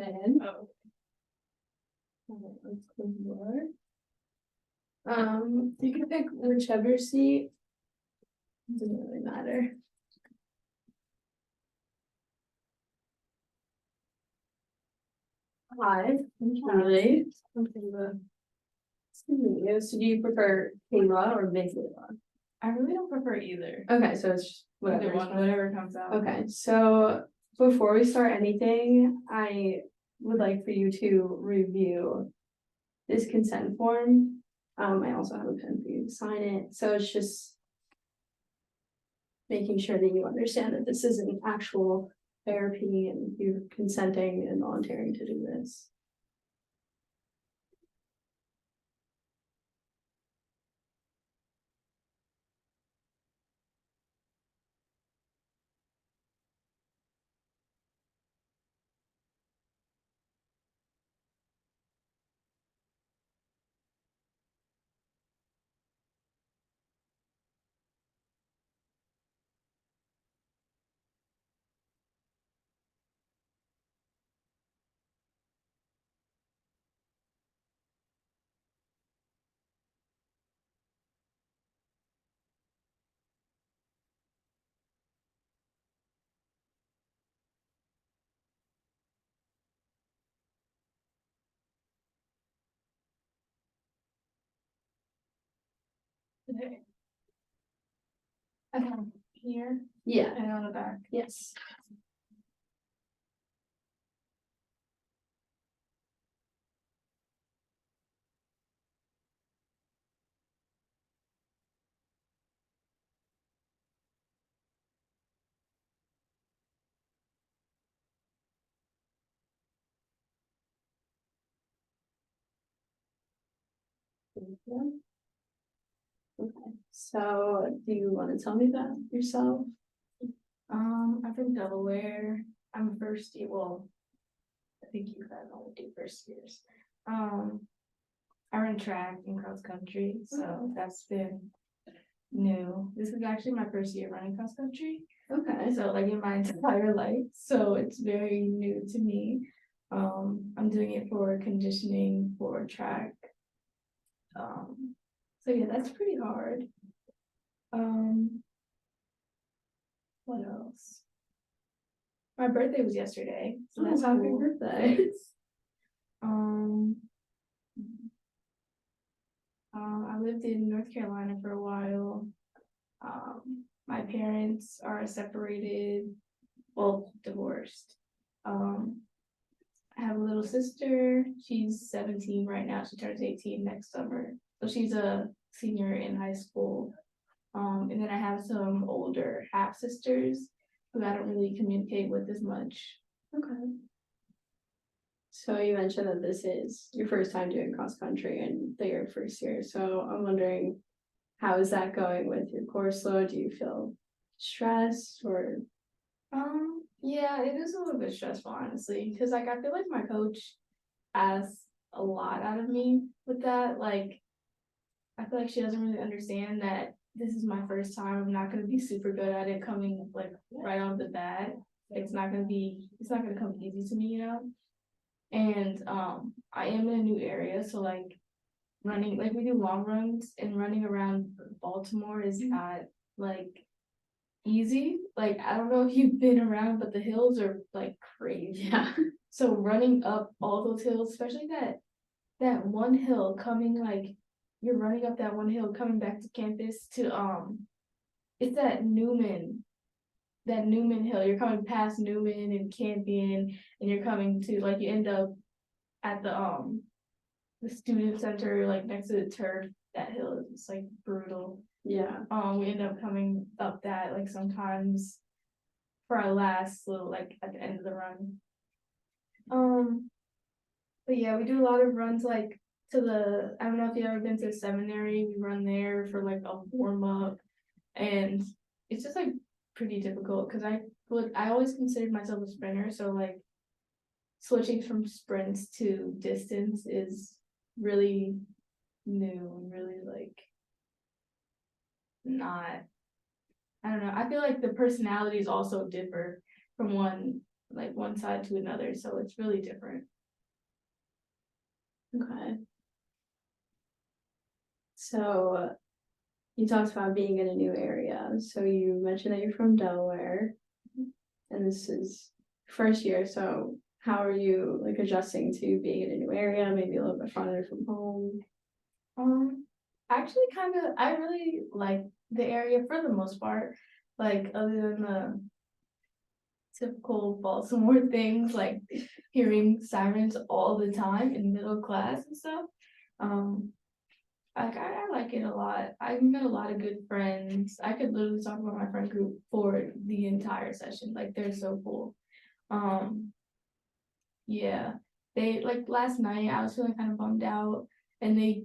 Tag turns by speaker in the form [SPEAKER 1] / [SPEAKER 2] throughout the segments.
[SPEAKER 1] in.
[SPEAKER 2] Oh,
[SPEAKER 1] Alright, let's close the door. You can pick whichever seat. Doesn't really matter. Hi, I'm Charlie. I'm Kayla. So do you prefer Kayla or Michaela?
[SPEAKER 2] I really don't prefer either.
[SPEAKER 1] Okay, so it's just
[SPEAKER 2] Either
[SPEAKER 1] whatever.
[SPEAKER 2] one, whatever comes out.
[SPEAKER 1] Okay, so before we start anything, I would like for you to review this consent form. I also have a pen for you to sign it, so it's just making sure that you understand that this is an actual therapy and you're consenting and volunteering to do this.
[SPEAKER 2] Okay. Okay, here
[SPEAKER 1] Yeah,
[SPEAKER 2] and on the back.
[SPEAKER 1] yes. Thank you. Okay, so do you want to tell me about yourself?
[SPEAKER 2] I'm from Delaware. I'm a first year, well, I think you guys only do first years. I run track and cross country, so that's been new. This is actually my first year running cross country.
[SPEAKER 1] Okay,
[SPEAKER 2] So like in my entire life, so it's very new to me. I'm doing it for conditioning for track. So yeah, that's pretty hard. What else? My birthday was yesterday, so that's
[SPEAKER 1] happy
[SPEAKER 2] cool.
[SPEAKER 1] birthday.
[SPEAKER 2] Thanks. I lived in North Carolina for a while. My parents are separated, well, divorced. I have a little sister. She's 17 right now. She turns 18 next summer. So she's a senior in high school. And then I have some older half sisters who I don't really communicate with as much.
[SPEAKER 1] Okay. So you mentioned that this is your first time doing cross country and that you're first year. So I'm wondering, how is that going with your course load? Do you feel stressed or?
[SPEAKER 2] Yeah, it is a little bit stressful, honestly, because like I feel like my coach asks a lot out of me with that. Like, I feel like she doesn't really understand that this is my first time. I'm not gonna be super good at it coming like right off the bat. It's not gonna come easy to me, you know. And I am in a new area, so like running, like we do long runs, and running around Baltimore is not like easy. Like I don't know if you've been around, but the hills are like crazy.
[SPEAKER 1] Yeah.
[SPEAKER 2] So running up all those hills, especially that one hill coming, like you're running up that one hill coming back to campus to it's that Newman Hill. You're coming past Newman and Campion, and you're coming to like you end up at the student center, like next to the turf. That hill is just like brutal.
[SPEAKER 1] Yeah.
[SPEAKER 2] We end up coming up that like sometimes for our last little like at the end of the run. But yeah, we do a lot of runs like to the, I don't know if you've ever been to the seminary, we run there for like a warm up, and it's just like pretty difficult because I always considered myself a sprinter, so like switching from sprints to distance is really new and really like not, I don't know. I feel like the personalities also differ from one like one side to another, so it's really different.
[SPEAKER 1] Okay. So you talked about being in a new area. So you mentioned that you're from Delaware and this is first year. So how are you like adjusting to being in a new area, maybe a little bit farther from home?
[SPEAKER 2] Actually I really like the area for the most part. Like other than the typical Baltimore things like hearing sirens all the time in middle class and stuff. Um, like I like it a lot. I met a lot of good friends. I could literally talk about my friend group for the entire session. Like they're so cool. Um, yeah. They like last night I was feeling kind of bummed out and they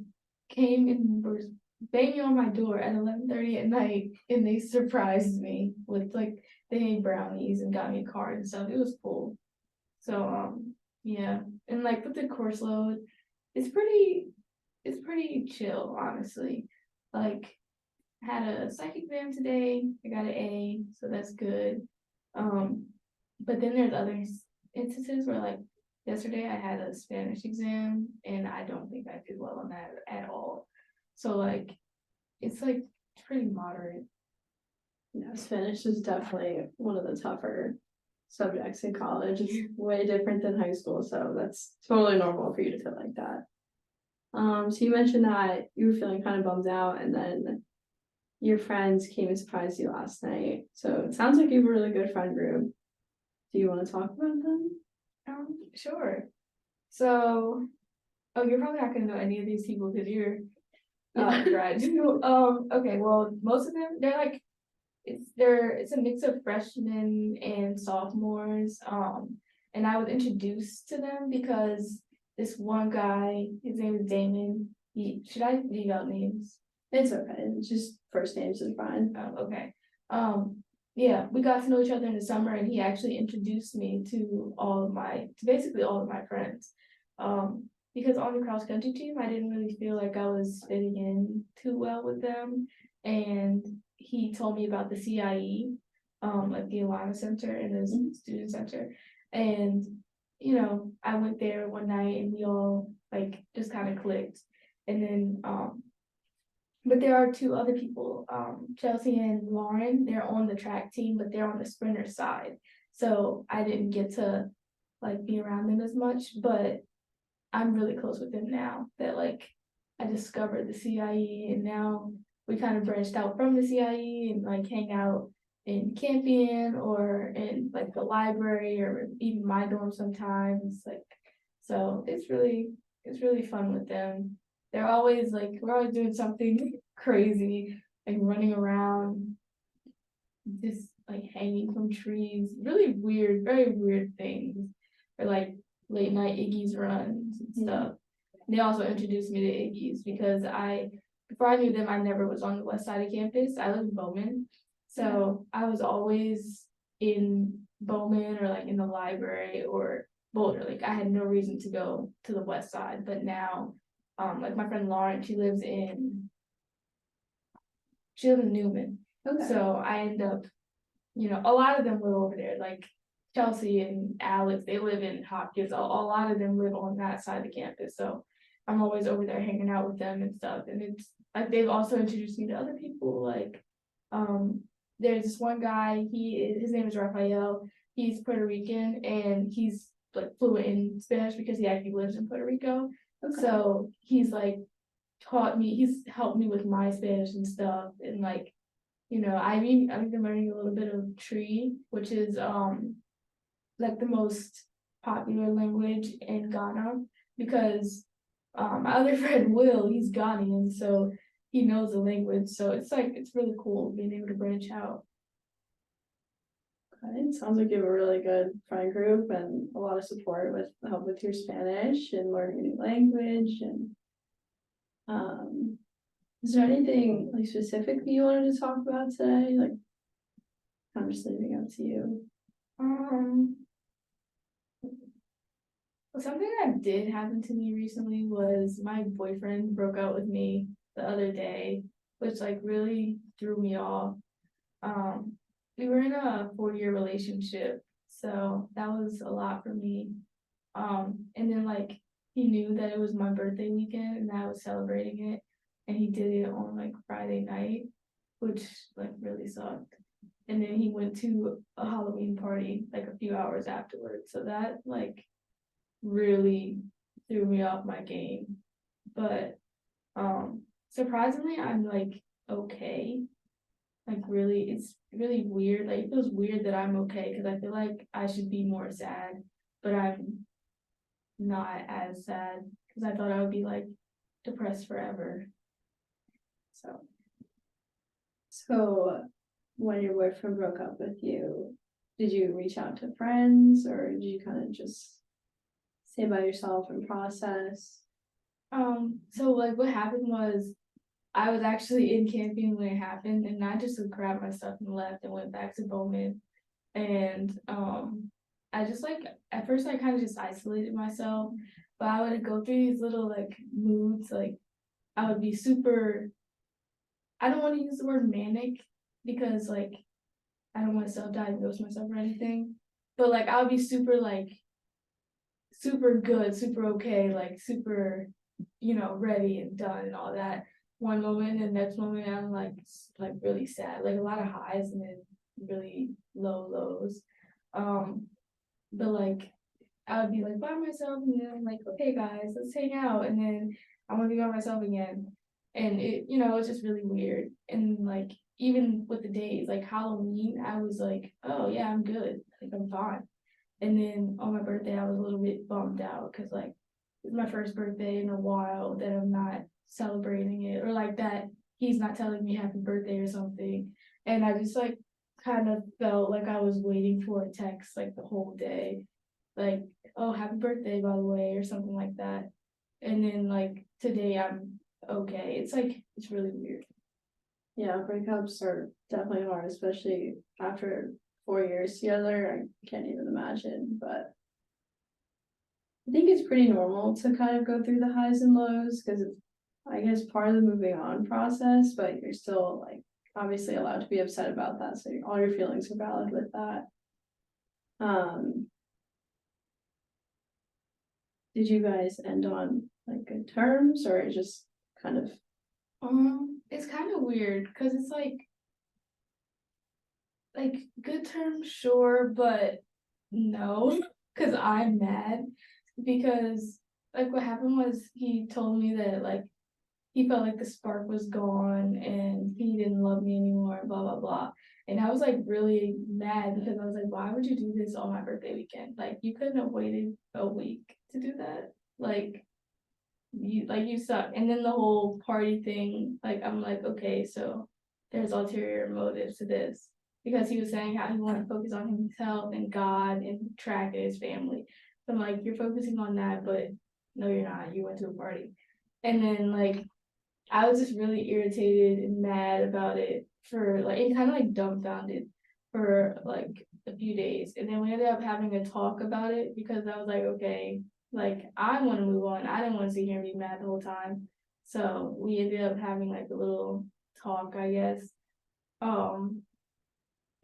[SPEAKER 2] came and were banging on my door at 11:30 at night and they surprised me with like they made brownies and got me a card and stuff. It was cool. So yeah. And like with the course load, it's pretty chill, honestly. Like had a psych exam today. I got an A, so that's good. Um, but then there's other instances where like yesterday I had a Spanish exam and I don't think I did well on that at all. So like it's like pretty moderate.
[SPEAKER 1] Yeah, Spanish is definitely one of the tougher subjects in college. It's way different than high school, so that's totally normal for you to feel like that. So you mentioned that you were feeling kind of bummed out, and then your friends came and surprised you last night. So it sounds like you have a really good friend group. Do you want to talk about them?
[SPEAKER 2] Sure. So, oh, you're probably not gonna know any of these people because you're grad. Okay, well, most of them they're like it's a mix of freshmen and sophomores. And I was introduced to them because this one guy, his name is Damon. Should I leave out names?
[SPEAKER 1] It's okay. It's just first names is fine.
[SPEAKER 2] Oh, okay. Yeah, we got to know each other in the summer, and he actually introduced me to basically all of my friends. Because on the cross country team, I didn't really feel like I was fitting in too well with them, and he told me about the CIE, like the Alana Center and the Student Center, and I went there one night and we all like just kind of clicked, and then but there are two other people, Chelsea and Lauren. They're on the track team, but they're on the sprinter side. So I didn't get to like be around them as much, but I'm really close with them now that like I discovered the CIE and now we kind of branched out from the CIE and like hang out in Campion or in like the library or even my dorm sometimes. Like so it's really fun with them. They're always like we're always doing something crazy, like running around, just like hanging from trees, really weird, very weird things. Or like late night Iggy's runs and stuff. They also introduced me to Iggy's because before I knew them, I never was on the west side of campus. I live in Bowman. So I was always in Bowman or like in the library or Boulder. Like I had no reason to go to the west side. But now, like my friend Lauren, she lives in Newman.
[SPEAKER 1] Okay.
[SPEAKER 2] So I end up, a lot of them live over there. Like Chelsea and Alex, they live in Hopkins. A lot of them live on that side of the campus. So I'm always over there hanging out with them and stuff. And it's like they've also introduced me to other people. Like there's this one guy, his name is Rafael. He's Puerto Rican and he's like fluent in Spanish because he actually lives in Puerto Rico.
[SPEAKER 1] Okay.
[SPEAKER 2] So he's helped me with my Spanish and stuff. And like, I've been learning a little bit of Tree, which is like the most popular language in Ghana because my other friend Will, he's Ghanaian, so he knows the language. So it's really cool being able to branch out.
[SPEAKER 1] Okay. It sounds like you have a really good friend group and a lot of support with help with your Spanish and learning a new language. And is there anything like specifically you wanted to talk about today? Like, I'm just leaving it up to you.
[SPEAKER 2] Something that did happen to me recently was my boyfriend broke up with me the other day, which like really threw me off. We were in a 4-year relationship, So that was a lot for me. And then like he knew that it was my birthday weekend and I was celebrating it, and he did it on like Friday night, which like really sucked. And then he went to a Halloween party like a few hours afterwards. So that like really threw me off my game. But surprisingly I'm like okay. Like really, it's really weird. Like it feels weird that I'm okay because I feel like I should be more sad, but I'm not as sad because I thought I would be like depressed forever. So
[SPEAKER 1] So when your boyfriend broke up with you, did you reach out to friends or did you kind of just stay by yourself and process?
[SPEAKER 2] so like what happened was I was actually in camping when it happened, and I just grabbed my stuff and left and went back to Bowman. And I just like at first I kind of just isolated myself, but I would go through these little like moods. Like I would be super, I don't want to use the word manic because like I don't want to self-diagnose myself or anything, but like I would be super like super good, super okay, like super, ready and done and all that. One moment and next moment I'm like really sad, like a lot of highs and then really low lows. Um, but like I would be like by myself and then I'm like, okay guys, let's hang out, and then I want to be by myself again. And it's just really weird. And like even with the days, like Halloween, I was like, oh yeah, I'm good. Like I'm fine. And then on my birthday, I was a little bit bummed out because like it's my first birthday in a while that I'm not celebrating it, or like that he's not telling me happy birthday or something. And I just like kind of felt like I was waiting for a text like the whole day, like, oh, happy birthday, by the way, or something like that. And then like today I'm okay. It's like it's really weird.
[SPEAKER 1] Yeah, breakups are definitely hard, especially after 4 years together. I can't even imagine, but I think it's pretty normal to kind of go through the highs and lows because it's, I guess, part of the moving on process, but you're still like obviously allowed to be upset about that. So all your feelings are valid with that. Um, did you guys end on like good terms or it just kind of
[SPEAKER 2] It's kind of weird because it's like good terms, sure, but no, because I'm mad because like what happened was he told me that like he felt like the spark was gone and he didn't love me anymore, blah blah blah. And I was like really mad because I was like, why would you do this on my birthday weekend? Like you couldn't have waited a week to do that. Like you suck. And then the whole party thing, like I'm like, okay, so there's ulterior motives to this. Because he was saying how he wanted to focus on himself and God and track and his family. So I'm like, you're focusing on that, but no, you're not. You went to a party. And then like I was just really irritated and mad about it for like and kind of like dumbfounded for like a few days. And then we ended up having a talk about it because I was like, okay, like I want to move on. I didn't want to sit here and be mad the whole time. So we ended up having like a little talk, I guess. Um,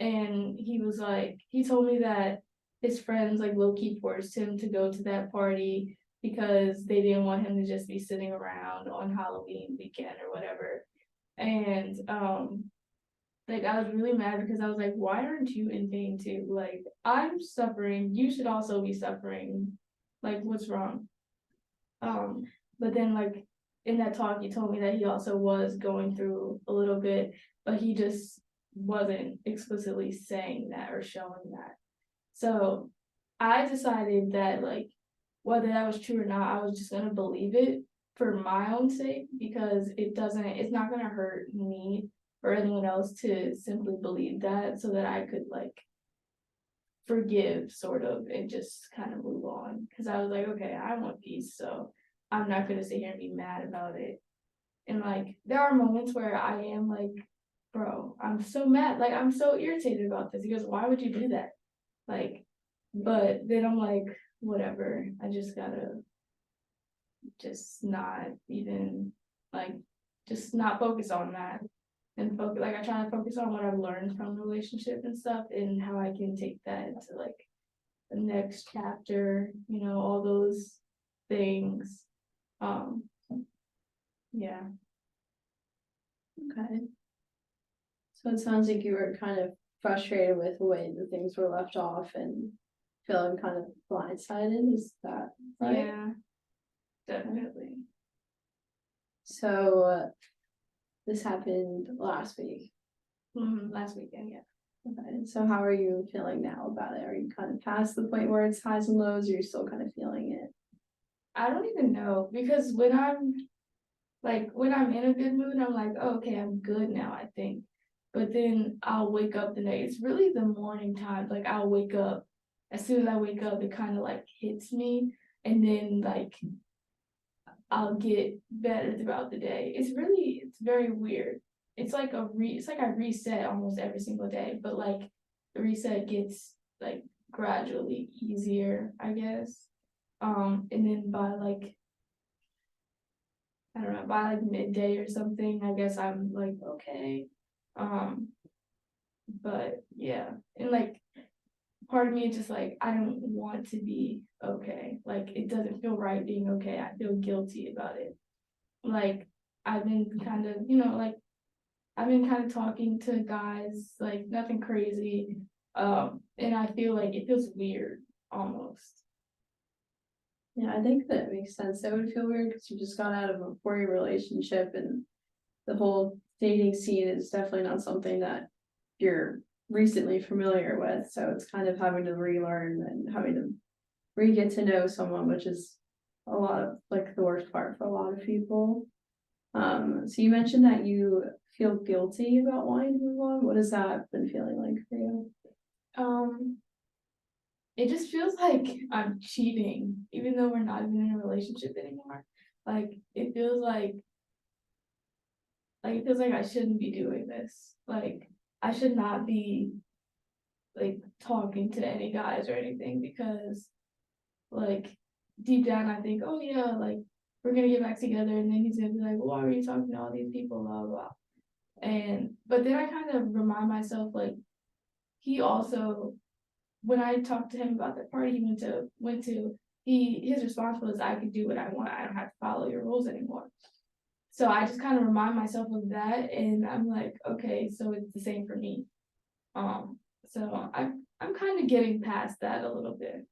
[SPEAKER 2] and he was like, he told me that his friends like low key forced him to go to that party because they didn't want him to just be sitting around on Halloween weekend or whatever. And like I was really mad because I was like, why aren't you in pain too? Like I'm suffering, you should also be suffering. Like what's wrong? Um, but then like in that talk, he told me that he also was going through a little bit, but he just wasn't explicitly saying that or showing that. So I decided that like whether that was true or not, I was just gonna believe it for my own sake because it's not gonna hurt me or anyone else to simply believe that so that I could like forgive sort of and just kind of move on. Cause I was like, okay, I want peace, so I'm not gonna sit here and be mad about it. And like there are moments where I am like, bro, I'm so mad, like I'm so irritated about this. He goes, why would you do that? Like, but then I'm like, whatever, I just gotta just not even like just not focus on that and focus like I try to focus on what I've learned from the relationship and stuff and how I can take that into like the next chapter, all those things. Yeah.
[SPEAKER 1] Okay. So it sounds like you were kind of frustrated with the way that things were left off and feeling kind of blindsided, is that right?
[SPEAKER 2] Yeah, definitely.
[SPEAKER 1] So this happened last week.
[SPEAKER 2] Last weekend, yeah.
[SPEAKER 1] Okay, so how are you feeling now about it? Are you kind of past the point where it's highs and lows, or you're still kind of feeling it?
[SPEAKER 2] I don't even know because when I'm in a good mood, I'm like, oh, okay, I'm good now, I think. But then I'll wake up the next, it's really the morning time. Like I'll wake up, as soon as I wake up, it kind of like hits me. And then like I'll get better throughout the day. It's very weird. It's like I reset almost every single day, but like the reset gets like gradually easier, I guess. And then by like I don't know, by like midday or something, I guess I'm like, okay. Um, but yeah, and like part of me is just like, I don't want to be okay. Like it doesn't feel right being okay. I feel guilty about it. Like I've been kind of, like I've been kind of talking to guys, like nothing crazy. And I feel like it feels weird almost.
[SPEAKER 1] Yeah, I think that makes sense. That would feel weird because you just got out of a 4-year relationship, and the whole dating scene is definitely not something that you're recently familiar with. So it's kind of having to relearn and having to re-get to know someone, which is a lot of like the worst part for a lot of people. So you mentioned that you feel guilty about wanting to move on. What has that been feeling like for you?
[SPEAKER 2] Um, it just feels like I'm cheating, even though we're not even in a relationship anymore. Like it feels like I shouldn't be doing this. Like I should not be like talking to any guys or anything because like deep down I think, oh yeah, like we're gonna get back together and then he's gonna be like, well, why were you talking to all these people, blah blah blah. And but then I kind of remind myself like he also when I talked to him about the party he went to his response was I can do what I want. I don't have to follow your rules anymore. So I just kind of remind myself of that and I'm like, okay, so it's the same for me. So I'm kind of getting past that a little bit.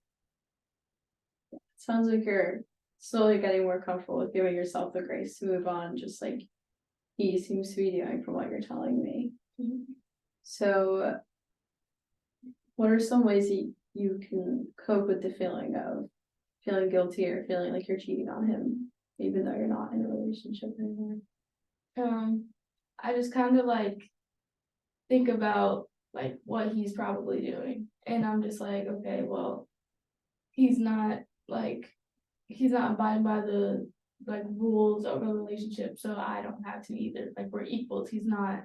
[SPEAKER 1] Sounds like you're slowly getting more comfortable with giving yourself the grace to move on, just like he seems to be doing from what you're telling me. So, what are some ways that you can cope with the feeling of feeling guilty or feeling like you're cheating on him, even though you're not in a relationship anymore?
[SPEAKER 2] I just kind of like think about like what he's probably doing, and I'm just like, okay, well, he's not like he's not abiding by the like rules of a relationship, so I don't have to either. Like we're equals. He's not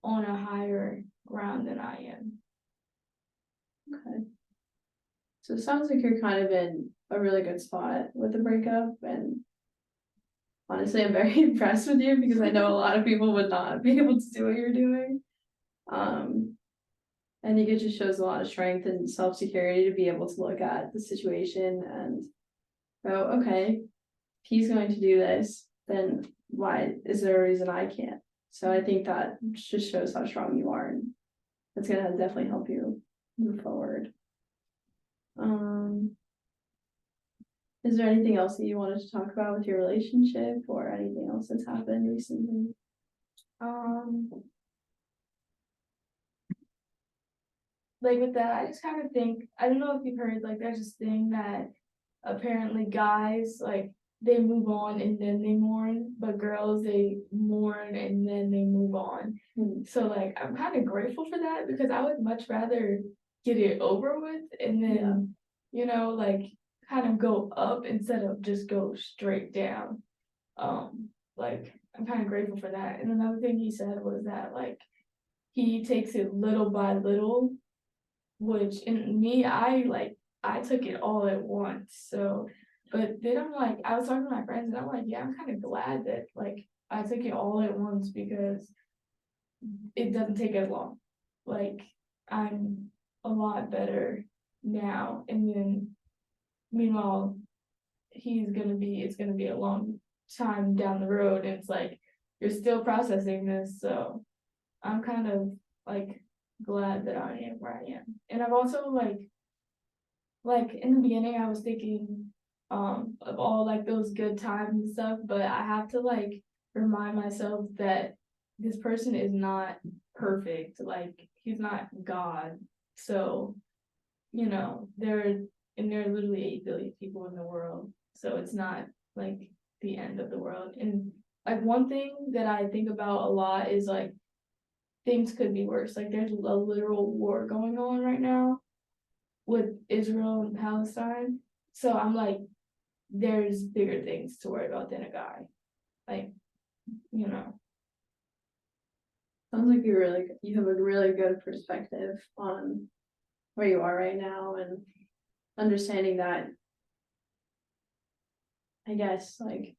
[SPEAKER 2] on a higher ground than I am.
[SPEAKER 1] Okay. So it sounds like you're kind of in a really good spot with the breakup, and honestly, I'm very impressed with you because I know a lot of people would not be able to do what you're doing. I think it just shows a lot of strength and self-security to be able to look at the situation and go, okay, he's going to do this, then why is there a reason I can't? So I think that just shows how strong you are, and it's gonna definitely help you move forward. Is there anything else that you wanted to talk about with your relationship or anything else that's happened recently?
[SPEAKER 2] Um, like with that, I just kind of think I don't know if you've heard like there's this thing that apparently guys like they move on and then they mourn, but girls they mourn and then they move on. So like I'm kind of grateful for that because I would much rather get it over with and then like kind of go up instead of just go straight down. Like I'm kind of grateful for that. And another thing he said was that like he takes it little by little, which in me I took it all at once. So but then I'm like I was talking to my friends and I'm like, yeah, I'm kind of glad that like I took it all at once because it doesn't take as long. Like I'm a lot better now, and then meanwhile it's gonna be a long time down the road, and it's like you're still processing this. So I'm kind of like glad that I am where I am. And I've also like in the beginning I was thinking of all like those good times and stuff, but I have to like remind myself that this person is not perfect. Like he's not God. So, you know, there are literally 8 billion people in the world. So it's not like the end of the world. And like one thing that I think about a lot is like things could be worse. Like there's a literal war going on right now with Israel and Palestine. So I'm like, there's bigger things to worry about than a guy. Like, you know.
[SPEAKER 1] Sounds like you have a really good perspective on where you are right now and understanding that, I guess, like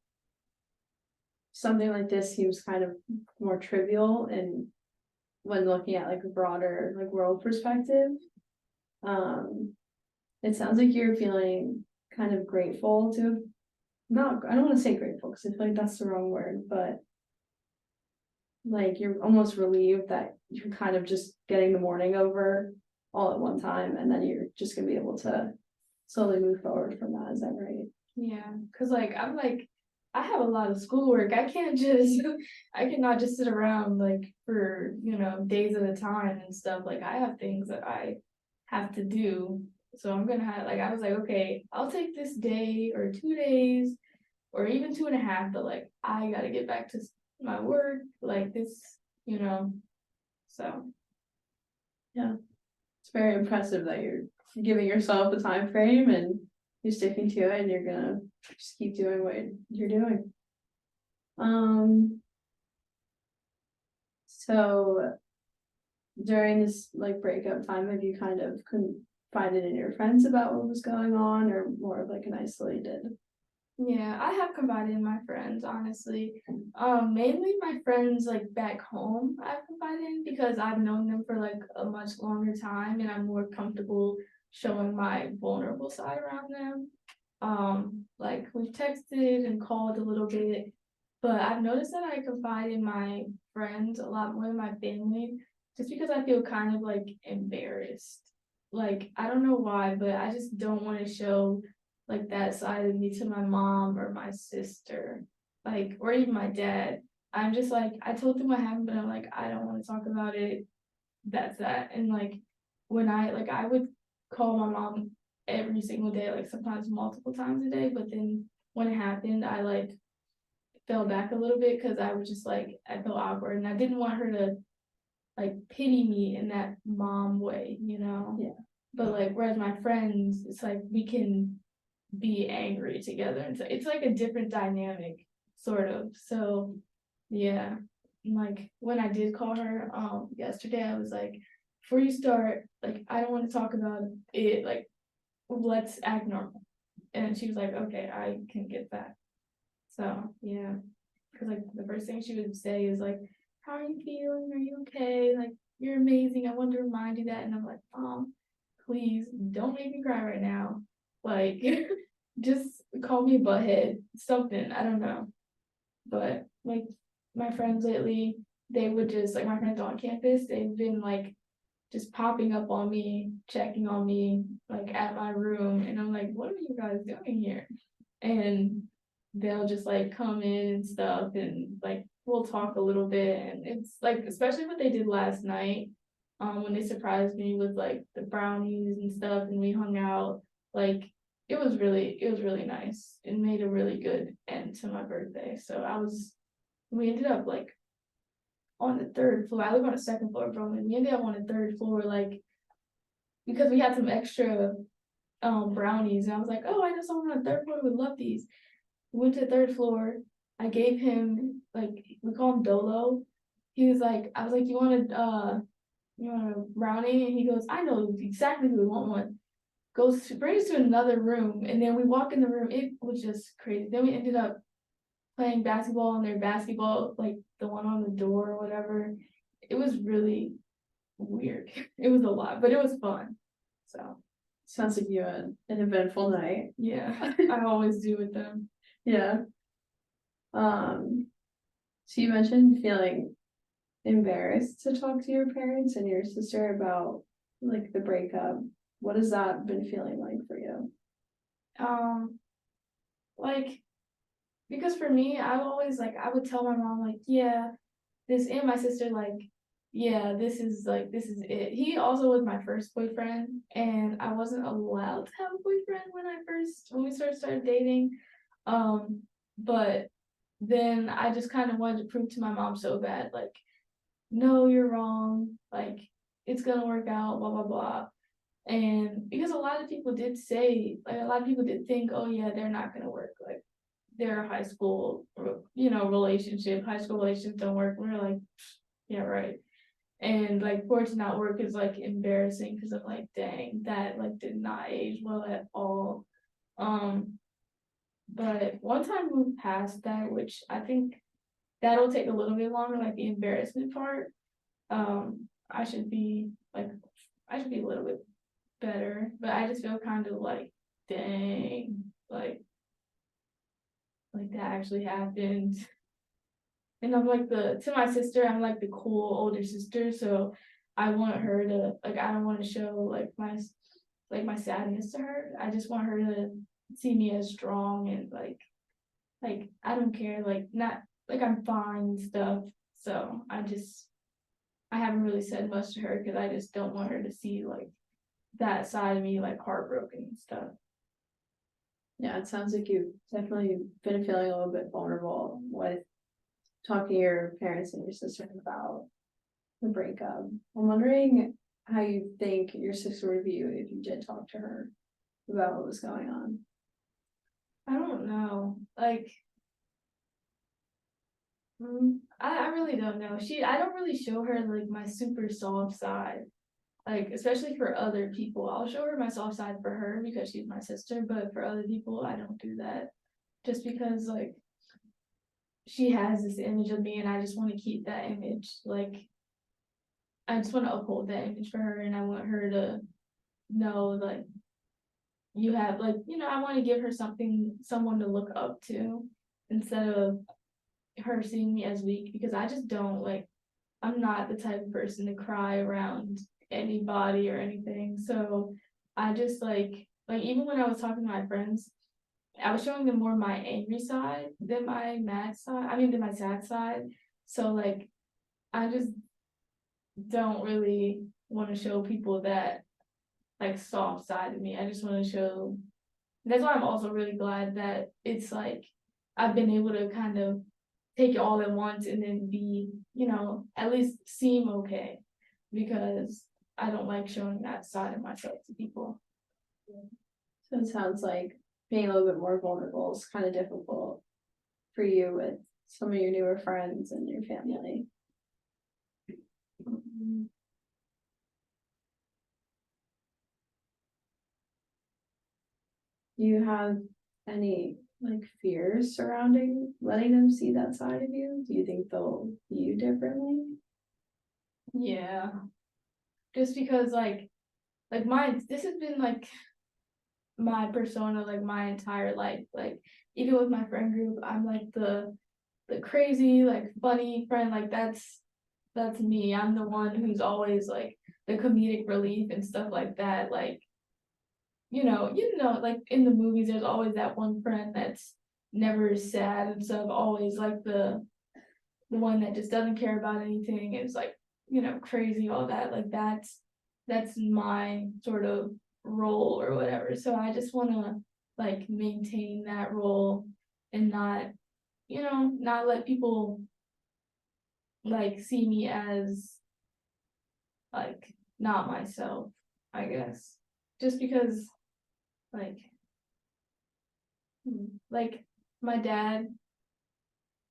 [SPEAKER 1] something like this seems kind of more trivial and when looking at like a broader like world perspective. It sounds like you're feeling kind of grateful to not, I don't want to say grateful because I feel like that's the wrong word, but like you're almost relieved that you're kind of just getting the morning over all at one time and then you're just gonna be able to slowly move forward from that. Is that right?
[SPEAKER 2] Yeah, cause like I'm like I have a lot of schoolwork. I can't just I cannot just sit around like for days at a time and stuff. Like I have things that I have to do. So I'm gonna have like I was like, okay, I'll take this day or 2 days or even 2.5, but like I gotta get back to my work like this. So
[SPEAKER 1] Yeah. It's very impressive that you're giving yourself a time frame and you're sticking to it and you're gonna just keep doing what you're doing. So during this like breakup time, have you kind of confided in your friends about what was going on or more of like an isolated?
[SPEAKER 2] yeah, I have confided in my friends, honestly. Mainly my friends like back home I've confided in because I've known them for like a much longer time and I'm more comfortable showing my vulnerable side around them. Like we've texted and called a little bit, but I've noticed that I confide in my friends a lot more than my family, just because I feel kind of like embarrassed. Like I don't know why, but I just don't want to show like that side of me to my mom or my sister, like or even my dad. I'm just like I told them what happened, but I'm like I don't want to talk about it. That's that. And like when I would call my mom every single day, like sometimes multiple times a day, but then when it happened, I like fell back a little bit because I was just like I felt awkward and I didn't want her to like pity me in that mom way.
[SPEAKER 1] Yeah.
[SPEAKER 2] But like whereas my friends, it's like we can be angry together, and so it's like a different dynamic, sort of. So yeah, like when I did call her yesterday, I was like, before you start, like I don't want to talk about it, like let's act normal. And she was like, okay, I can get that. So yeah, because like the first thing she would say is like, how are you feeling? Are you okay? Like you're amazing. I wanted to remind you that. And I'm like, please don't make me cry right now. Like just call me a butthead, something. I don't know. But like my friends lately, they would just like my friends on campus, they've been like just popping up on me, checking on me, like at my room, and I'm like, what are you guys doing here? And they'll just like come in and stuff, and like we'll talk a little bit, and it's like especially what they did last night, when they surprised me with like the brownies and stuff, and we hung out, like it was really nice. It made a really good end to my birthday. So we ended up like on the 3rd floor. I live on the 2nd floor of Brooklyn. We ended up on the 3rd floor, like because we had some extra brownies, and I was like, oh, I know someone on the 3rd floor would love these. We went to the 3rd floor. I gave him like we call him Dolo. He was like, I was like, you want a brownie? And he goes, I know exactly who would want one. Brings us to another room, and then we walk in the room. It was just crazy. Then we ended up playing basketball on their basketball, like the one on the door or whatever. It was really weird. It was a lot, but it was fun. So
[SPEAKER 1] Sounds like you had an eventful night.
[SPEAKER 2] Yeah, I always do with them.
[SPEAKER 1] Yeah. So you mentioned feeling embarrassed to talk to your parents and your sister about like the breakup. What has that been feeling like for you?
[SPEAKER 2] Um, like, because for me, I always like, I would tell my mom, like, yeah, this, and my sister, like, yeah, this is it. He also was my first boyfriend, and I wasn't allowed to have a boyfriend when we started dating. But then I just kind of wanted to prove to my mom so bad, like, no, you're wrong, like, it's gonna work out, blah, blah, blah. And because a lot of people did say, like, a lot of people did think, oh, yeah, they're not gonna work, like, their high school, relationship, high school relationships don't work. We're like, yeah, right. And like for it to not work is like embarrassing because I'm like, dang, that like did not age well at all. Um, but once I move past that, which I think that'll take a little bit longer, like the embarrassment part, I should be like, I should be a little bit better. But I just feel kind of like, dang, like that actually happened. And I'm like to my sister, I'm like the cool older sister, so I want her to like, I don't want to show like my sadness to her. I just want her to see me as strong and like I don't care, like not like I'm fine and stuff. So I haven't really said much to her because I just don't want her to see like that side of me like heartbroken and stuff.
[SPEAKER 1] Yeah, it sounds like you've definitely been feeling a little bit vulnerable with talking to your parents and your sister about the breakup. I'm wondering how you think your sister would view if you did talk to her about what was going on.
[SPEAKER 2] I don't know. Like I really don't know. I don't really show her like my super soft side. Like, especially for other people. I'll show her my soft side for her because she's my sister, but for other people, I don't do that. Just because like she has this image of me and I just want to keep that image. Like I just want to uphold that image for her and I want her to know like you have like, I want to give her someone to look up to instead of her seeing me as weak because I just don't like I'm not the type of person to cry around anybody or anything. So I just like even when I was talking to my friends, I was showing them more my angry side than my mad side. I mean than my sad side. So like I just don't really want to show people that like soft side of me. I just want to show that's why I'm also really glad that it's like I've been able to kind of take it all at once and then be, at least seem okay because I don't like showing that side of myself to people.
[SPEAKER 1] So it sounds like being a little bit more vulnerable is kind of difficult for you with some of your newer friends and your family. Do you have any like fears surrounding letting them see that side of you? Do you think they'll view you differently?
[SPEAKER 2] Yeah. Just because this has been like my persona like my entire life. Like even with my friend group, I'm like the crazy, like funny friend, like that's me. I'm the one who's always like the comedic relief and stuff like that. Like, like in the movies, there's always that one friend that's never sad and stuff, always like the one that just doesn't care about anything. It's like, crazy, all that. Like that's my sort of role or whatever. So I just wanna like maintain that role and not let people like see me as like not myself, I guess. Just because like like my dad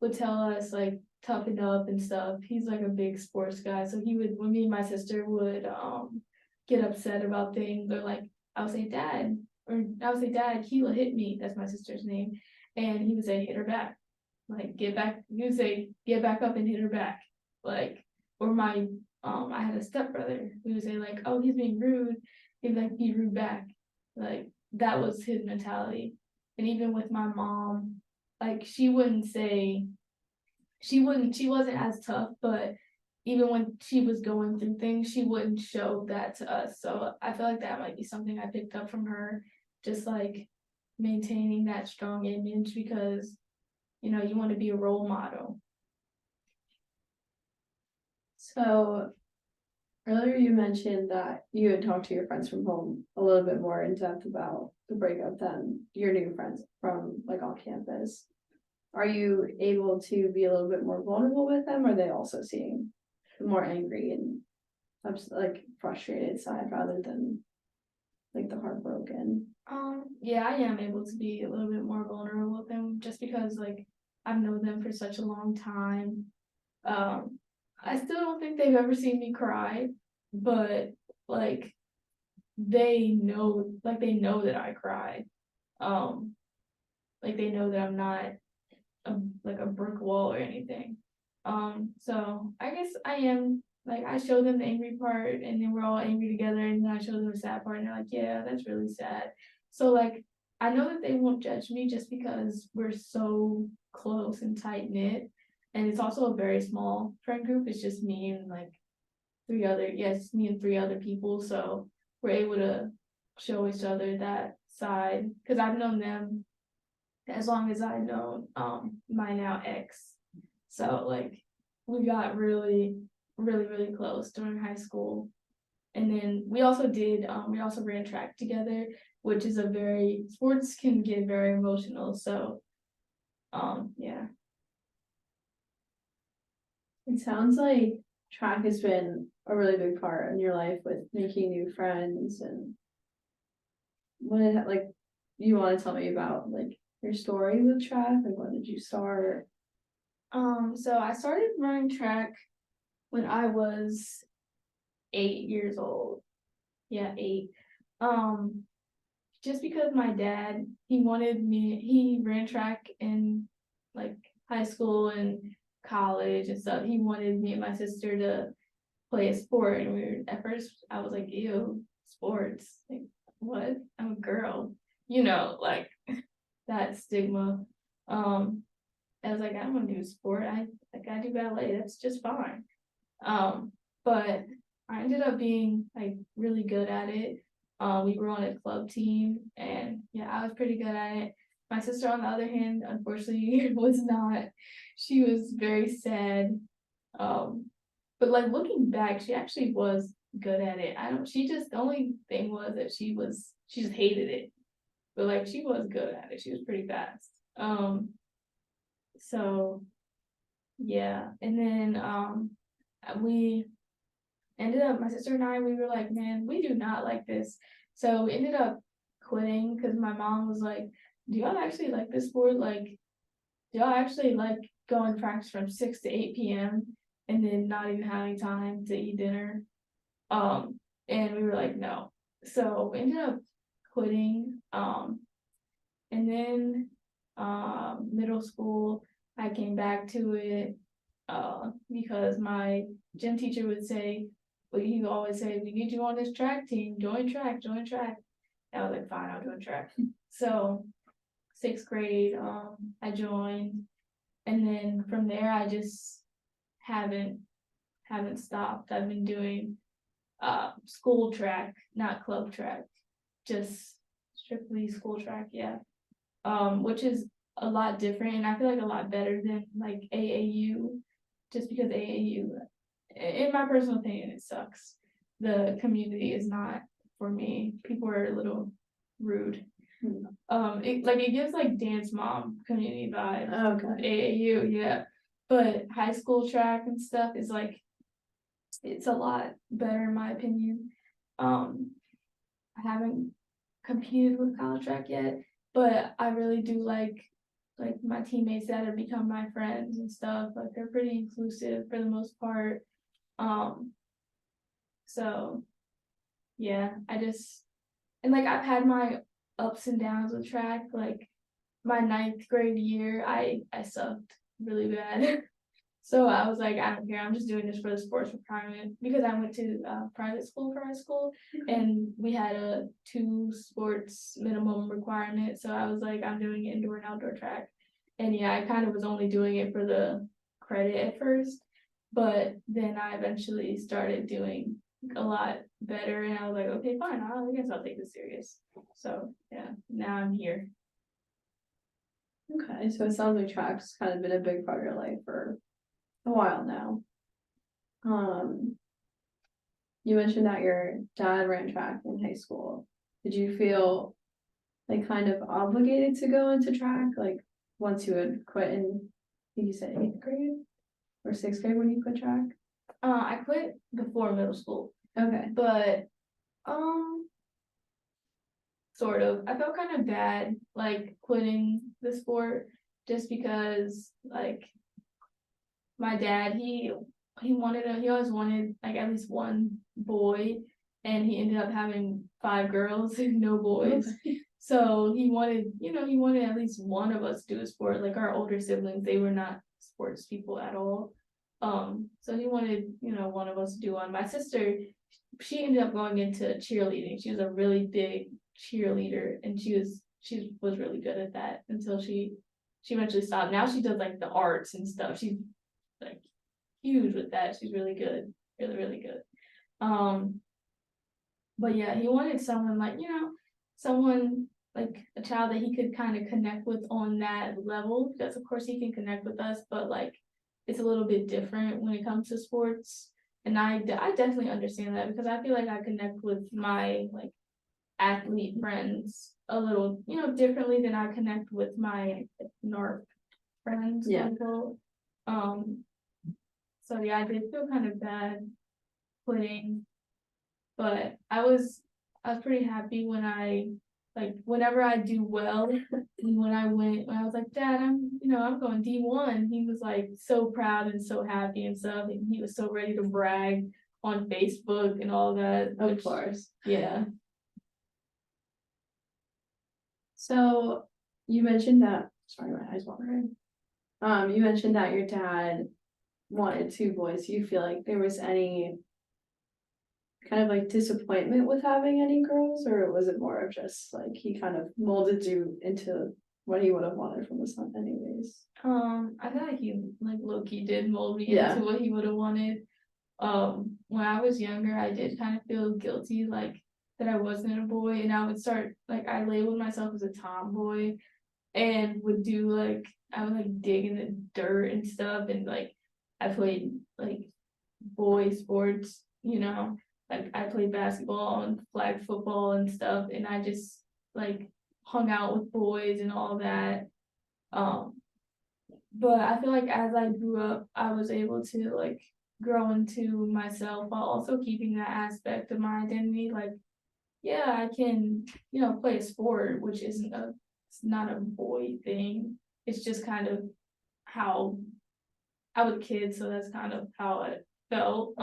[SPEAKER 2] would tell us like toughen up and stuff. He's like a big sports guy. So he would when me and my sister would get upset about things or like I would say dad, Keela hit me. That's my sister's name. And he would say hit her back. Like get back, he would say get back up and hit her back. Like or my I had a stepbrother. We would say like, oh, he's being rude. He'd like be rude back. Like that was his mentality. And even with my mom, like she wasn't as tough, but even when she was going through things, she wouldn't show that to us. So I feel like that might be something I picked up from her, just like maintaining that strong image because you want to be a role model.
[SPEAKER 1] So earlier you mentioned that you had talked to your friends from home a little bit more in depth about the breakup than your new friends from like on campus. Are you able to be a little bit more vulnerable with them? Or are they also seeing the more angry and like frustrated side rather than like the heartbroken?
[SPEAKER 2] Yeah, I am able to be a little bit more vulnerable with them just because like I've known them for such a long time. I still don't think they've ever seen me cry, but like they know that I cry. Um, like they know that I'm not like a brick wall or anything. So I guess I am like I show them the angry part and then we're all angry together and then I show them the sad part and they're like, yeah, that's really sad. So like I know that they won't judge me just because we're so close and tight knit. And it's also a very small friend group. It's just me and like me and three other people. So we're able to show each other that side because I've known them as long as I know my now ex. So like we got really, really, really close during high school. And then we also ran track together, which is sports can get very emotional. So yeah.
[SPEAKER 1] It sounds like track has been a really big part in your life with making new friends and like you want to tell me about like your story with track? Like when did you start?
[SPEAKER 2] So I started running track when I was 8 years old. Yeah, 8. Um, just because my dad, he ran track in like high school and college and stuff. He wanted me and my sister to play a sport, and at first I was like, ew, sports, like what? I'm a girl, like that stigma. Um, I was like, I don't want to do a sport. I do ballet. That's just fine. But I ended up being like really good at it. We were on a club team, and yeah, I was pretty good at it. My sister, on the other hand, unfortunately, was not. She was very sad. But like looking back, she actually was good at it. I don't. She just the only thing was that she just hated it. But like she was good at it. She was pretty fast. So yeah, and then we ended up my sister and I we were like, man, we do not like this. So we ended up quitting because my mom was like, do y'all actually like this sport? Like, do y'all actually like going to practice from 6 to 8 p.m. and then not even having time to eat dinner? And we were like, no. So we ended up quitting. And then middle school, I came back to it because my gym teacher would say, well, he would always say, we need you on this track team, join track, join track. And I was like, fine, I'll join track. So 6th grade, I joined, and then from there I just haven't stopped. I've been doing school track, not club track, just strictly school track, yeah. Which is a lot different and I feel like a lot better than like AAU, just because AAU, in my personal opinion, it sucks. The community is not for me. People are a little rude. It gives like dance mom community vibes.
[SPEAKER 1] Okay.
[SPEAKER 2] AAU, yeah. But high school track and stuff is like it's a lot better in my opinion. I haven't competed with college track yet, but I really do like my teammates that have become my friends and stuff. Like they're pretty inclusive for the most part. Um, so yeah, and like I've had my ups and downs with track. Like my 9th grade year, I sucked really bad. So I was like, I don't care, I'm just doing this for the sports requirement, because I went to private school for high school, and we had a 2 sports minimum requirement, so I was like, I'm doing indoor and outdoor track. And yeah, I kind of was only doing it for the credit at first, but then I eventually started doing a lot better, and I was like, okay, fine, I guess I'll take this serious. So yeah, now I'm here.
[SPEAKER 1] Okay, so it sounds like track's kind of been a big part of your life for a while now. You mentioned that your dad ran track in high school. Did you feel like kind of obligated to go into track, like once you had quit in, I think you said 8th grade or 6th grade when you quit track?
[SPEAKER 2] I quit before middle school,
[SPEAKER 1] Okay,
[SPEAKER 2] but sort of. I felt kind of bad, like quitting the sport, just because like my dad, he always wanted like at least one boy, and he ended up having 5 girls and no boys. So he wanted at least one of us to do a sport. Like our older siblings, they were not sports people at all. So he wanted, one of us to do one. My sister, she ended up going into cheerleading. She was a really big cheerleader, and she was really good at that until she eventually stopped. Now she does like the arts and stuff. She's like huge with that. She's really good, really, really good. But yeah, he wanted someone like, someone like a child that he could kind of connect with on that level, because of course he can connect with us, but like it's a little bit different when it comes to sports. And I definitely understand that, because I feel like I connect with my like athlete friends a little, differently than I connect with my NARP friends.
[SPEAKER 1] Yeah.
[SPEAKER 2] So yeah, I did feel kind of bad quitting, but I was pretty happy when I whenever I do well. And when I was like, Dad, I'm going D1. He was like so proud and so happy and stuff, and he was so ready to brag on Facebook and all that.
[SPEAKER 1] of course.
[SPEAKER 2] Yeah.
[SPEAKER 1] So you mentioned that, sorry, my eyes watering. You mentioned that your dad wanted 2 boys. Do you feel like there was any kind of like disappointment with having any girls, or was it more of just like he kind of molded you into what he would have wanted from the son anyways?
[SPEAKER 2] I feel like he like low-key did mold me
[SPEAKER 1] Yeah.
[SPEAKER 2] into what he would have wanted. When I was younger, I did kind of feel guilty, like that I wasn't a boy, and I would start like I labeled myself as a tomboy, and would do like I would like dig in the dirt and stuff, and like I played like boy sports, like I played basketball and flag football and stuff, and I just like hung out with boys and all that. But I feel like as I grew up, I was able to like grow into myself while also keeping that aspect of my identity. Like, yeah, I can, play a sport, which it's not a boy thing. It's just kind of how I was a kid, so that's kind of how it felt.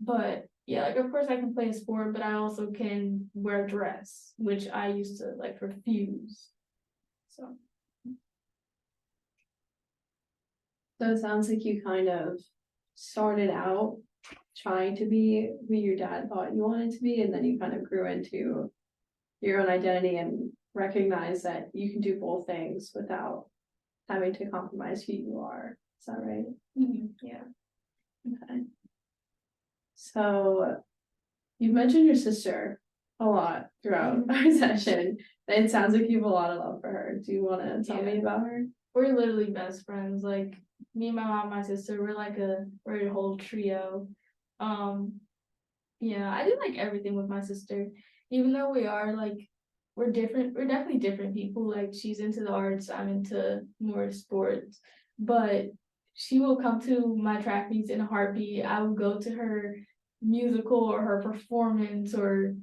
[SPEAKER 2] But yeah, like of course I can play a sport, but I also can wear a dress, which I used to like refuse. So
[SPEAKER 1] So it sounds like you kind of started out trying to be who your dad thought you wanted to be, and then you kind of grew into your own identity and recognize that you can do both things without having to compromise who you are. Is that right?
[SPEAKER 2] yeah.
[SPEAKER 1] Okay. So you've mentioned your sister a lot throughout our session. It sounds like you have a lot of love for her. Do you want to tell me about her?
[SPEAKER 2] We're literally best friends. Like me, my mom, my sister, we're a whole trio. Yeah, I do like everything with my sister. Even though we're different, we're definitely different people. Like she's into the arts, I'm into more sports. But she will come to my track meets in a heartbeat. I will go to her musical or her performance or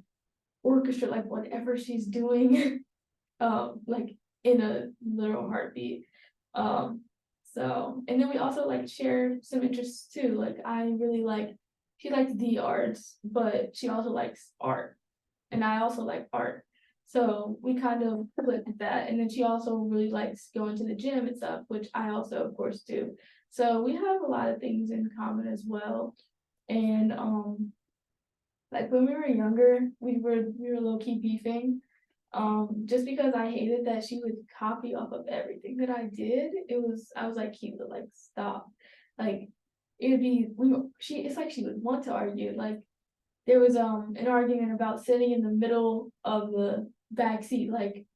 [SPEAKER 2] orchestra, like whatever she's doing, like in a literal heartbeat. And then we also like share some interests too. Like she likes the arts, but she also likes art, and I also like art. So we kind of flipped that. And then she also really likes going to the gym and stuff, which I also of course do. So we have a lot of things in common as well. And like when we were younger, we were low key beefing. Just because I hated that she would copy off of everything that I did. I was like, Keela, like stop. Like it would be it's like she would want to argue. Like there was an argument about sitting in the middle of the back seat. Like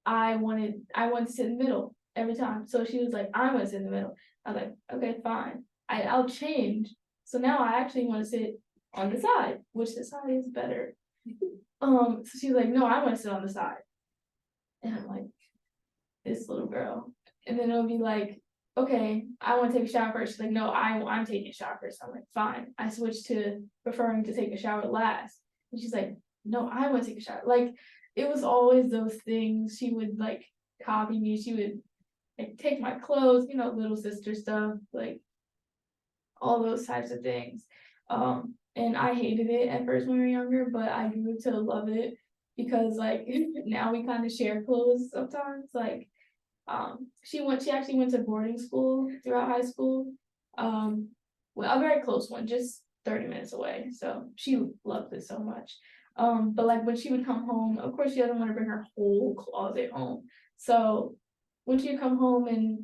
[SPEAKER 2] I wanted to sit in the middle every time. So she was like, I want to sit in the middle. I was like, okay, fine. I'll change. So now I actually want to sit on the side, which the side is better. So she was like, no, I want to sit on the side. And I'm like, this little girl. And then it'll be like, okay, I want to take a shower first. She's like, no, I'm taking a shower first. I'm like, fine. I switched to preferring to take a shower last. And she's like, no, I want to take a shower. Like, it was always those things. She would like copy me. She would like take my clothes, little sister stuff, like all those types of things. And I hated it at first when we were younger, but I grew to love it because like now we kind of share clothes sometimes. Like she actually went to boarding school throughout high school. Well, a very close one, just 30 minutes away. So she loved it so much. But like when she would come home, of course she doesn't want to bring her whole closet home. So when she'd come home and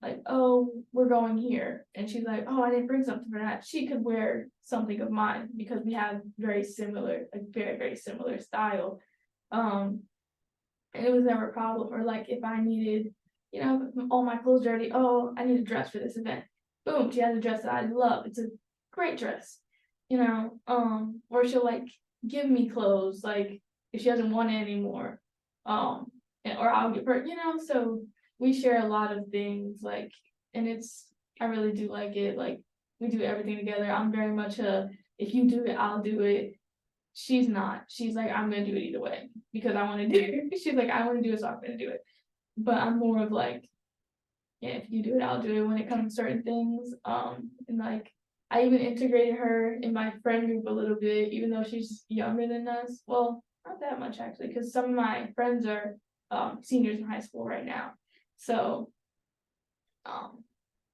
[SPEAKER 2] like, oh, we're going here, and she's like, oh, I didn't bring something for that. She could wear something of mine because we have very similar, like very, very similar style. And it was never a problem. Or like if I needed, all my clothes dirty, oh, I need a dress for this event. Boom, she has a dress that I love. It's a great dress, or she'll like give me clothes, like if she doesn't want it anymore. Or I'll give her, so we share a lot of things, like, and I really do like it. Like we do everything together. I'm very much if you do it, I'll do it. She's not. She's like, I'm gonna do it either way because I want to do it. She's like, I want to do it, so I'm gonna do it. But I'm more of like, yeah, if you do it, I'll do it when it comes to certain things. And like I even integrated her in my friend group a little bit, even though she's younger than us. Well, not that much actually, because some of my friends are seniors in high school right now. So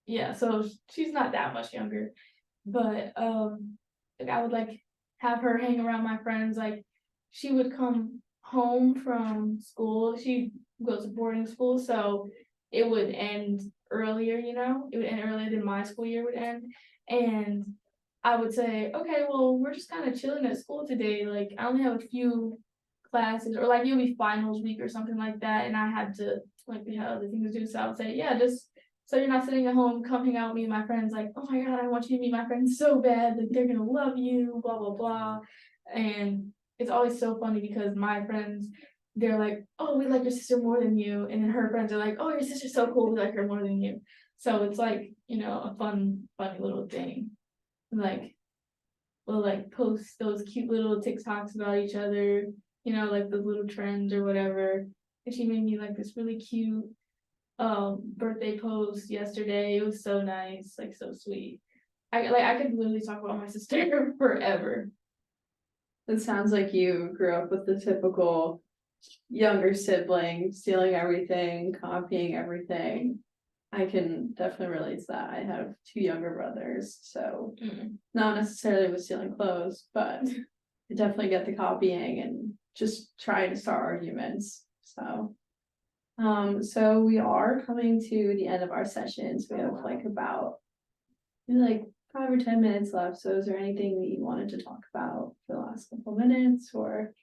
[SPEAKER 2] yeah, so she's not that much younger. But like I would like have her hang around my friends. Like she would come home from school. She goes to boarding school, so it would end earlier, it would end earlier than my school year would end. And I would say, okay, well, we're just kind of chilling at school today. Like I only have a few classes, or like it'll be finals week or something like that, and I had to like we had other things to do. So I would say, yeah, just so you're not sitting at home, come hang out with me and my friends, like, oh my god, I want you to meet my friends so bad, like they're gonna love you, blah blah blah. And it's always so funny because my friends, they're like, oh, we like your sister more than you, and then her friends are like, oh, your sister's so cool, we like her more than you. So it's like, a funny little thing. Like we'll like post those cute little TikToks about each other, like the little trends or whatever. And she made me like this really cute birthday post yesterday. It was so nice, like so sweet. I could literally talk about my sister forever.
[SPEAKER 1] It sounds like you grew up with the typical younger sibling, stealing everything, copying everything. I can definitely relate to that. I have two younger brothers, so not necessarily with stealing clothes, but I definitely get the copying and just trying to start arguments. So we are coming to the end of our sessions. We have like about maybe 5 or 10 minutes left. So is there anything that you wanted to talk about for the last couple minutes, or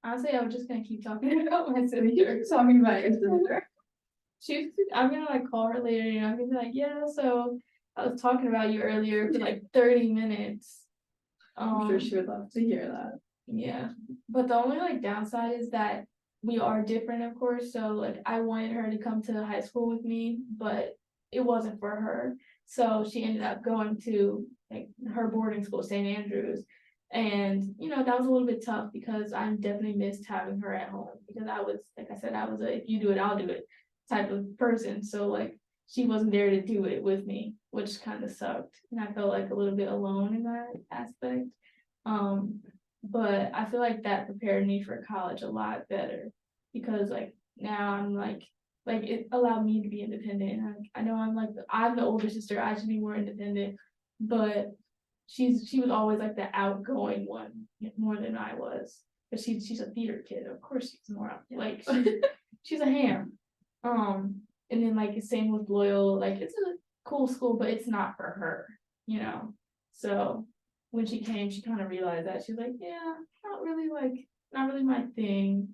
[SPEAKER 2] honestly, I was just gonna keep talking about my sister.
[SPEAKER 1] talking about your sister?
[SPEAKER 2] I'm gonna like call her later and I'm gonna be like, yeah, so I was talking about you earlier for like 30 minutes.
[SPEAKER 1] I'm sure she would love to hear that.
[SPEAKER 2] Yeah, but the only like downside is that we are different, of course. So like I wanted her to come to high school with me, but it wasn't for her. So she ended up going to like her boarding school, St. Andrews. And that was a little bit tough because I definitely missed having her at home because I was, like I said, I was a if you do it, I'll do it type of person. So like she wasn't there to do it with me, which kind of sucked. And I felt like a little bit alone in that aspect. But I feel like that prepared me for college a lot better because like now I'm like it allowed me to be independent. And I know I'm the older sister, I should be more independent, but she was always like the outgoing one more than I was. But she's a theater kid, of course she's more like she's a ham. And then like same with Loyal, like it's a cool school, but it's not for her, you know. So when she came, she kind of realized that she's like, yeah, not really my thing.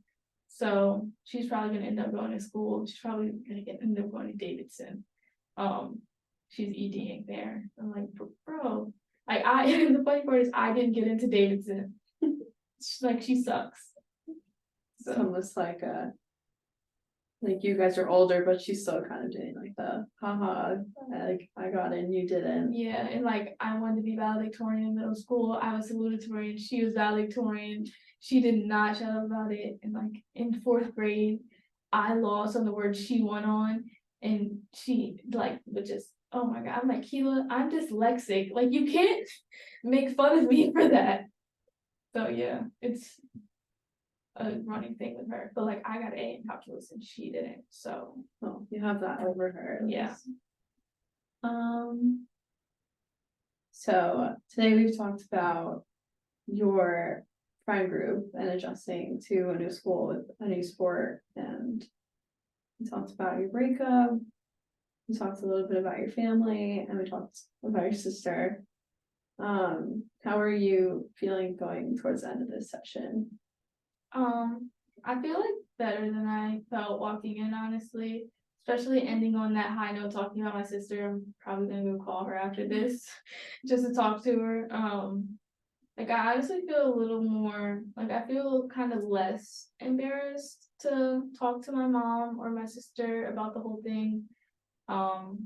[SPEAKER 2] So she's probably gonna end up going to school. She's probably gonna end up going to Davidson. She's EDing there. I'm like, bro, like the funny part is I didn't get into Davidson. Like she sucks.
[SPEAKER 1] It's almost like you guys are older, but she's still kind of doing like the haha, like I got in, you didn't.
[SPEAKER 2] Yeah, and like I wanted to be valedictorian in middle school. I was salutatorian, she was valedictorian. She did not shut up about it. And like in 4th grade, I lost on the word she won on, and she like would just, oh my god, I'm like, Keela, I'm dyslexic. Like you can't make fun of me for that. So yeah, it's a running thing with her. But like I got an A in calculus and she didn't. So
[SPEAKER 1] Well, you have that over her. At
[SPEAKER 2] yeah.
[SPEAKER 1] least. So today we've talked about your friend group and adjusting to a new school with a new sport, and we talked about your breakup. We talked a little bit about your family, and we talked about your sister. How are you feeling going towards the end of this session?
[SPEAKER 2] I feel like better than I felt walking in, honestly. Especially ending on that high note, talking about my sister. I'm probably gonna go call her after this just to talk to her. Like I honestly feel a little more like I feel kind of less embarrassed to talk to my mom or my sister about the whole thing. I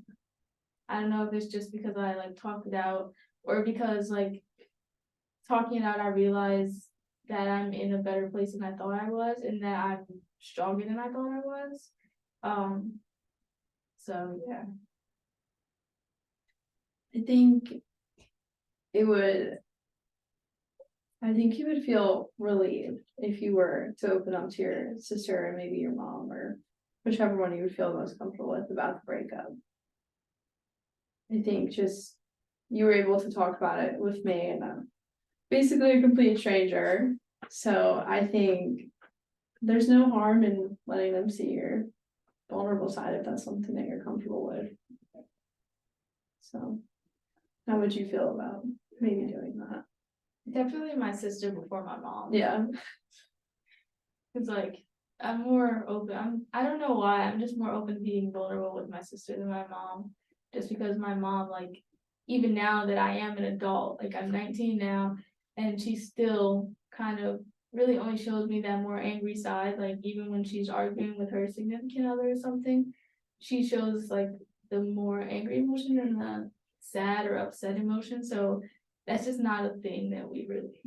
[SPEAKER 2] don't know if it's just because I like talked it out or because like talking it out, I realized that I'm in a better place than I thought I was and that I'm stronger than I thought I was. So yeah.
[SPEAKER 1] I think you would feel relieved if you were to open up to your sister and maybe your mom or whichever one you would feel most comfortable with about the breakup. I think just you were able to talk about it with me and basically a complete stranger. So I think there's no harm in letting them see your vulnerable side if that's something that you're comfortable with. So how would you feel about maybe doing that?
[SPEAKER 2] Definitely my sister before my mom.
[SPEAKER 1] Yeah.
[SPEAKER 2] Cause like I'm more open. I don't know why. I'm just more open to being vulnerable with my sister than my mom. Just because my mom, like, even now that I am an adult, like I'm 19 now, and she still kind of really only shows me that more angry side. Like even when she's arguing with her significant other or something, she shows like the more angry emotion than the sad or upset emotion. So that's just not a thing that we really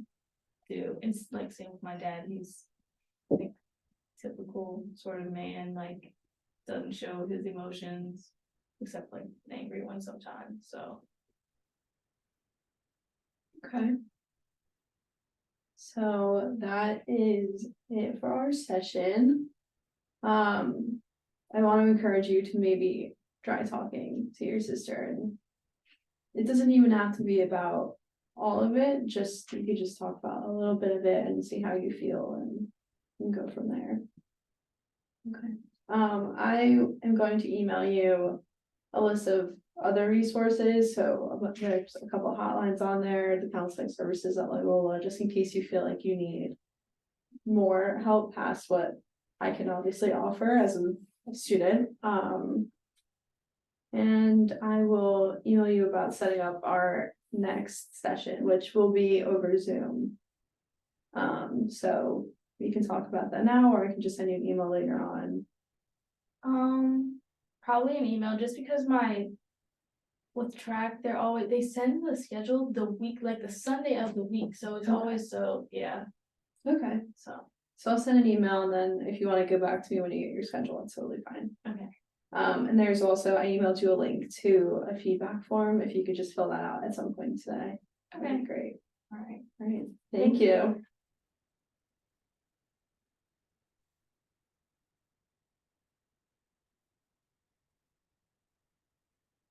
[SPEAKER 2] do. It's like same with my dad. He's like typical sort of man, like doesn't show his emotions except like an angry one sometimes. So
[SPEAKER 1] Okay. So that is it for our session. I want to encourage you to maybe try talking to your sister, and it doesn't even have to be about all of it, just you could just talk about a little bit of it and see how you feel and go from there. Okay. I am going to email you a list of other resources, so there's a couple hotlines on there, the counseling services at Loyola, just in case you feel like you need more help past what I can obviously offer as a student. And I will email you about setting up our next session, which will be over Zoom. So we can talk about that now, or I can just send you an email later on.
[SPEAKER 2] probably an email, just because with track, they send the schedule the week, like the Sunday of the week, so it's always so, yeah.
[SPEAKER 1] Okay. So I'll send an email, and then if you want to go back to me when you get your schedule, that's totally fine.
[SPEAKER 2] Okay.
[SPEAKER 1] And there's also, I emailed you a link to a feedback form, if you could just fill that out at some point today.
[SPEAKER 2] Okay.
[SPEAKER 1] That'd be great.
[SPEAKER 2] All right.
[SPEAKER 1] All right, thank you.